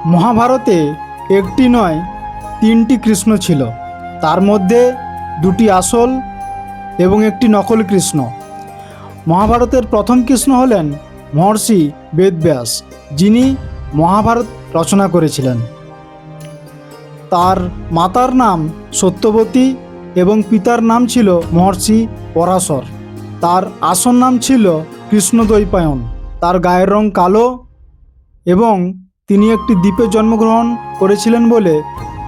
মহাভারতে একটি নয় তিনটি কৃষ্ণ ছিল। তার মধ্যে দুটি আসল এবং একটি নকল কৃষ্ণ। মহাভারতের প্রথম কৃষ্ণ হলেন মহর্ষি বেদব্যাস, যিনি মহাভারত রচনা করেছিলেন। তার মাতার নাম সত্যবতী এবং পিতার নাম ছিল মহর্ষি পরাশর। তার আসল নাম ছিল কৃষ্ণদ্বৈপায়ন। তার গায়ের রং কালো এবং তিনি একটি দ্বীপে জন্মগ্রহণ করেছিলেন বলে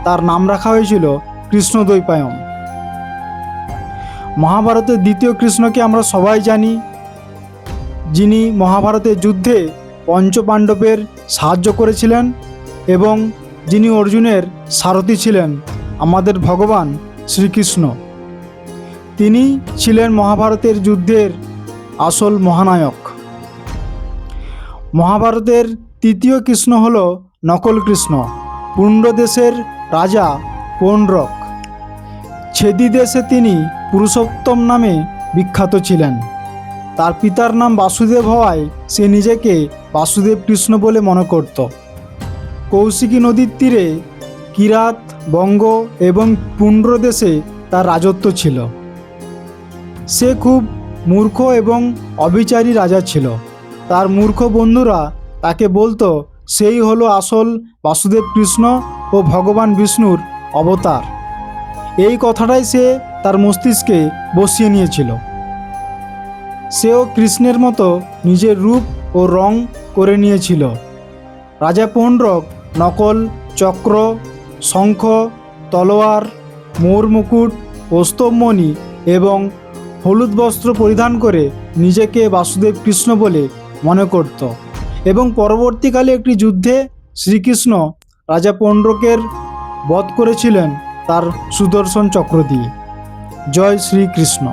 তার নাম রাখা হয়েছিল কৃষ্ণদ্বৈপায়ন। মহাভারতের দ্বিতীয় কৃষ্ণকে আমরা সবাই জানি, যিনি মহাভারতের যুদ্ধে পঞ্চপাণ্ডবের সাহায্য করেছিলেন এবং যিনি অর্জুনের সারথি ছিলেন, আমাদের ভগবান শ্রীকৃষ্ণ। তিনি ছিলেন মহাভারতের যুদ্ধের আসল মহানায়ক। মহাভারতের তৃতীয় কৃষ্ণ হল নকল কৃষ্ণ, পুণ্ডদেশের রাজা পৌণ্ড্রক। ছেদি দেশে তিনি পুরুষোত্তম নামে বিখ্যাত ছিলেন। তার পিতার নাম বাসুদেব হওয়ায় সে নিজেকে বাসুদেব কৃষ্ণ বলে মনে করত। কৌশিকী নদীর তীরে কিরাত, বঙ্গ এবং পুণ্ড্র দেশে তার রাজত্ব ছিল। সে খুব মূর্খ এবং অবিচারী রাজা ছিল। তার মূর্খ বন্ধুরা তাকে বলতো সেই হলো আসল বাসুদেব কৃষ্ণ ও ভগবান বিষ্ণুর অবতার। এই কথাটাই সে তার মস্তিষ্কে বসিয়ে নিয়েছিল। সেও কৃষ্ণের মতো নিজের রূপ ও রং করে নিয়েছিল। রাজা পৌণ্ড্রক নকল চক্র, শঙ্খ, তলোয়ার, মোর মুকুট, স্তবমণি এবং হলুদ বস্ত্র পরিধান করে নিজেকে বাসুদেব কৃষ্ণ বলে মনে করত এবং পরবর্তীকালে একটি যুদ্ধে শ্রীকৃষ্ণ রাজা পৌণ্ড্রকের বধ করেছিলেন তার সুদর্শন চক্র দিয়ে। জয় শ্রীকৃষ্ণ।